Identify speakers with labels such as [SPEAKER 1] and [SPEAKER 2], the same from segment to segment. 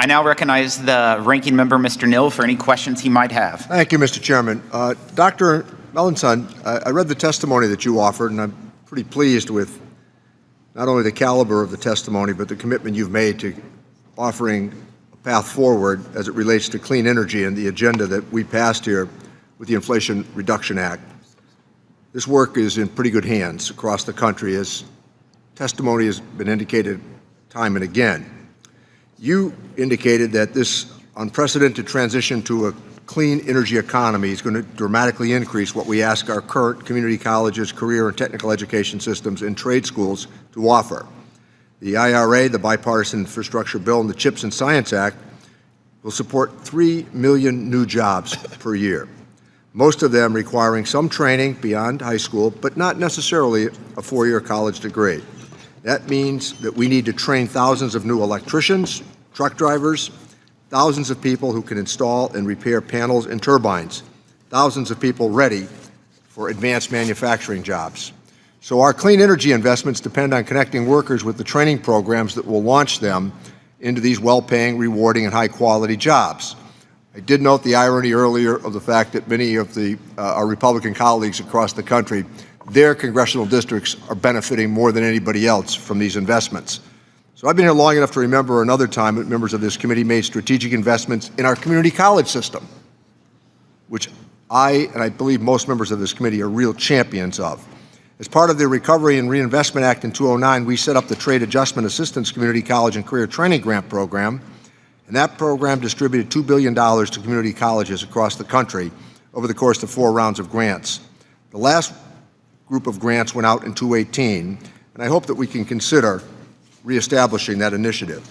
[SPEAKER 1] I now recognize the ranking member, Mr. Nill, for any questions he might have.
[SPEAKER 2] Thank you, Mr. Chairman. Dr. Melanson, I read the testimony that you offered, and I'm pretty pleased with not only the caliber of the testimony, but the commitment you've made to offering a path forward as it relates to clean energy and the agenda that we passed here with the Inflation Reduction Act. This work is in pretty good hands across the country, as testimony has been indicated time and again. You indicated that this unprecedented transition to a clean energy economy is going to dramatically increase what we ask our current community colleges, career and technical education systems, and trade schools to offer. The IRA, the Bipartisan Infrastructure Bill, and the CHIPS and Science Act will support 3 million new jobs per year, most of them requiring some training beyond high school, but not necessarily a four-year college degree. That means that we need to train thousands of new electricians, truck drivers, thousands of people who can install and repair panels and turbines, thousands of people ready for advanced manufacturing jobs. So our clean energy investments depend on connecting workers with the training programs that will launch them into these well-paying, rewarding, and high-quality jobs. I did note the irony earlier of the fact that many of our Republican colleagues across the country, their congressional districts are benefiting more than anybody else from these investments. So I've been here long enough to remember another time that members of this committee made strategic investments in our community college system, which I believe most members of this committee are real champions of. As part of the Recovery and Reinvestment Act in 2009, we set up the Trade Adjustment Assistance Community College and Career Training Grant Program, and that program distributed $2 billion to community colleges across the country over the course of 4 rounds of grants. The last group of grants went out in 2018, and I hope that we can consider reestablishing that initiative.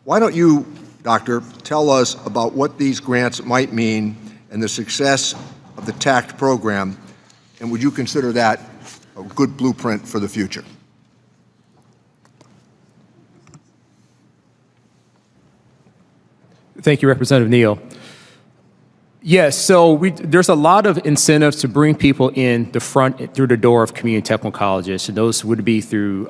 [SPEAKER 2] Why don't you, Doctor, tell us about what these grants might mean and the success of the TACT program, and would you consider that a good blueprint for the future?
[SPEAKER 3] Thank you, Representative Neal. Yes, so there's a lot of incentives to bring people in the front through the door of community technical colleges, and those would be through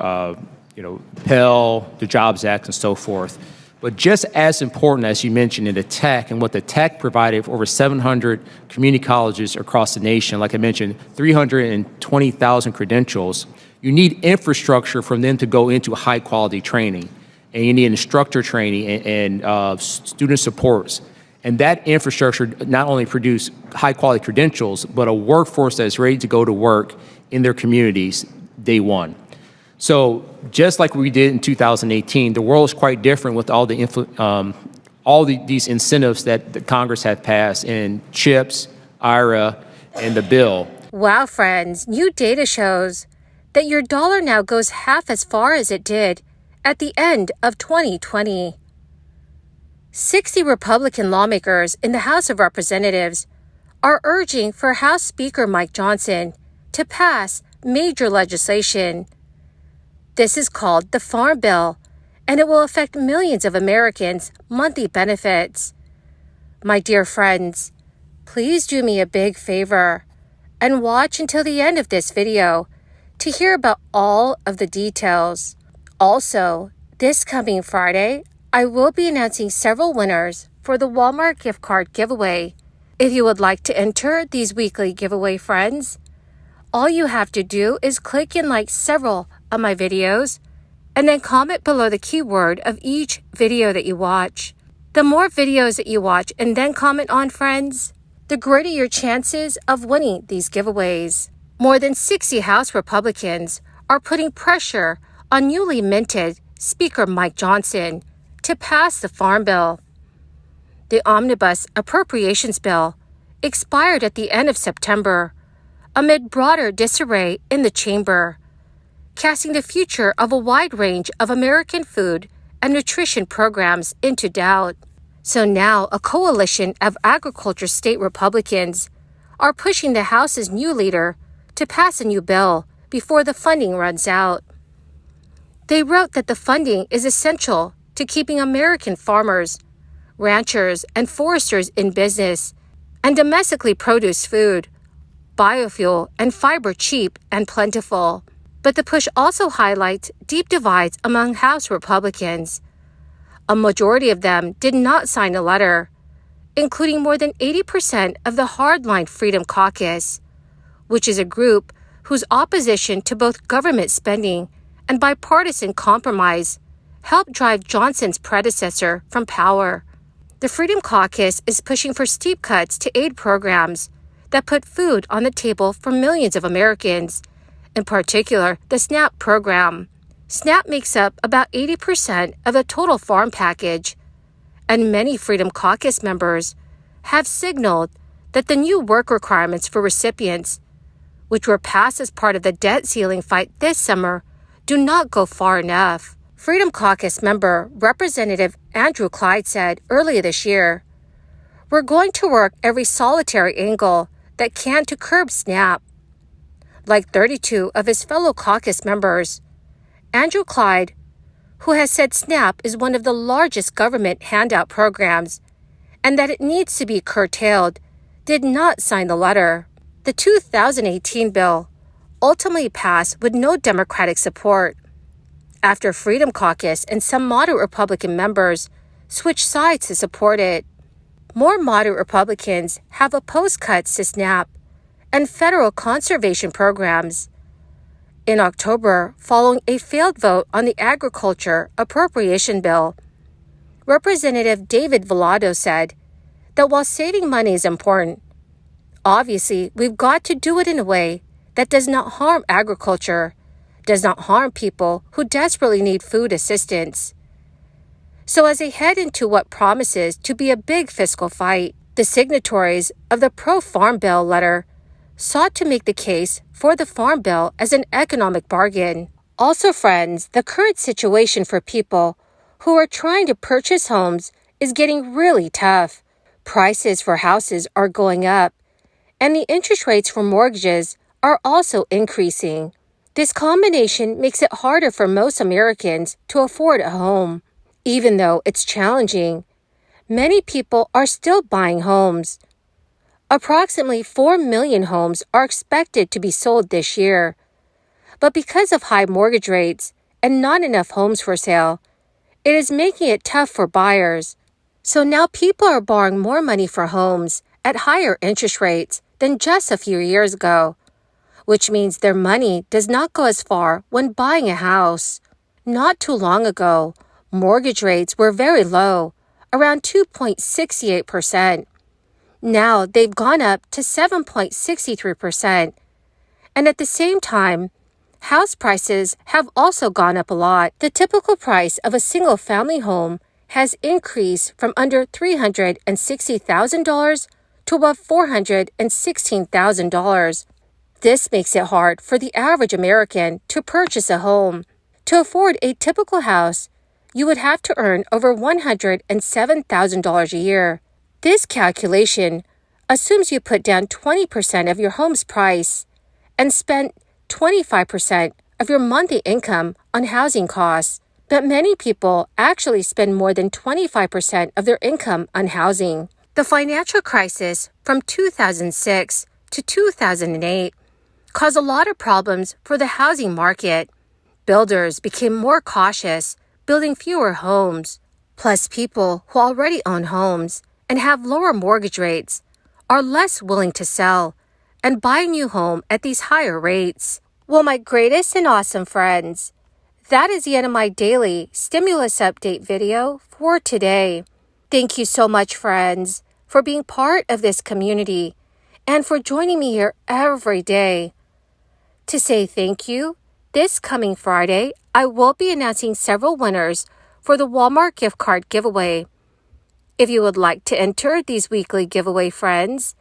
[SPEAKER 3] Pell, the Jobs Act, and so forth. But just as important, as you mentioned, in the tech and what the tech provided for over 700 community colleges across the nation, like I mentioned, 320,000 credentials, you need infrastructure for them to go into high quality training. And you need instructor training and student supports. And that infrastructure not only produce high quality credentials, but a workforce that is ready to go to work in their communities day one. So just like we did in 2018, the world is quite different with all these incentives that the Congress had passed in CHIPS, IRA, and the bill.
[SPEAKER 4] Wow, friends, new data shows that your dollar now goes half as far as it did at the end of 2020. 60 Republican lawmakers in the House of Representatives are urging for House Speaker Mike Johnson to pass major legislation. This is called the Farm Bill, and it will affect millions of Americans' monthly benefits. My dear friends, please do me a big favor and watch until the end of this video to hear about all of the details. Also, this coming Friday, I will be announcing several winners for the Walmart gift card giveaway. If you would like to enter these weekly giveaway, friends, all you have to do is click and like several of my videos and then comment below the keyword of each video that you watch. The more videos that you watch and then comment on, friends, the greater your chances of winning these giveaways. More than 60 House Republicans are putting pressure on newly minted Speaker Mike Johnson to pass the Farm Bill. The Omnibus Appropriations Bill expired at the end of September amid broader disarray in the chamber, casting the future of a wide range of American food and nutrition programs into doubt. So now a coalition of agriculture state Republicans are pushing the House's new leader to pass a new bill before the funding runs out. They wrote that the funding is essential to keeping American farmers, ranchers, and foresters in business and domestically produced food, biofuel, and fiber cheap and plentiful. But the push also highlights deep divides among House Republicans. A majority of them did not sign a letter, including more than 80% of the hardline Freedom Caucus, which is a group whose opposition to both government spending and bipartisan compromise helped drive Johnson's predecessor from power. The Freedom Caucus is pushing for steep cuts to aid programs that put food on the table for millions of Americans, in particular the SNAP program. SNAP makes up about 80% of the total farm package, and many Freedom Caucus members have signaled that the new work requirements for recipients, which were passed as part of the debt ceiling fight this summer, do not go far enough. Freedom Caucus member Representative Andrew Clyde said earlier this year, "We're going to work every solitary angle that can to curb SNAP." Like 32 of his fellow caucus members, Andrew Clyde, who has said SNAP is one of the largest government handout programs and that it needs to be curtailed, did not sign the letter. The 2018 bill ultimately passed with no Democratic support after Freedom Caucus and some moderate Republican members switched sides to support it. More moderate Republicans have opposed cuts to SNAP and federal conservation programs. In October, following a failed vote on the agriculture appropriation bill, Representative David Vallado said that while saving money is important, obviously we've got to do it in a way that does not harm agriculture, does not harm people who desperately need food assistance. So as they head into what promises to be a big fiscal fight, the signatories of the pro-Farm Bill letter sought to make the case for the Farm Bill as an economic bargain. Also, friends, the current situation for people who are trying to purchase homes is getting really tough. Prices for houses are going up, and the interest rates for mortgages are also increasing. This combination makes it harder for most Americans to afford a home. Even though it's challenging, many people are still buying homes. Approximately 4 million homes are expected to be sold this year. But because of high mortgage rates and not enough homes for sale, it is making it tough for buyers. So now people are borrowing more money for homes at higher interest rates than just a few years ago, which means their money does not go as far when buying a house. Not too long ago, mortgage rates were very low, around 2.68%. Now they've gone up to 7.63%. And at the same time, house prices have also gone up a lot. The typical price of a single-family home has increased from under $360,000 to above $416,000. This makes it hard for the average American to purchase a home. To afford a typical house, you would have to earn over $107,000 a year. This calculation assumes you put down 20% of your home's price and spend 25% of your monthly income on housing costs. But many people actually spend more than 25% of their income on housing. The financial crisis from 2006 to 2008 caused a lot of problems for the housing market. Builders became more cautious, building fewer homes. Plus, people who already own homes and have lower mortgage rates are less willing to sell and buy a new home at these higher rates. Well, my greatest and awesome friends, that is the end of my daily stimulus update video for today. Thank you so much, friends, for being part of this community and for joining me here every day. To say thank you, this coming Friday, I will be announcing several winners for the Walmart gift card giveaway. If you would like to enter these weekly giveaway, friends,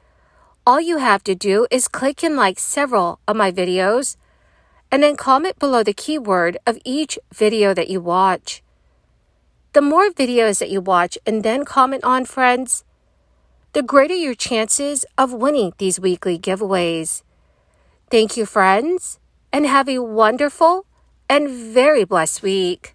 [SPEAKER 4] all you have to do is click and like several of my videos and then comment below the keyword of each video that you watch. The more videos that you watch and then comment on, friends, the greater your chances of winning these weekly giveaways. Thank you, friends, and have a wonderful and very blessed week.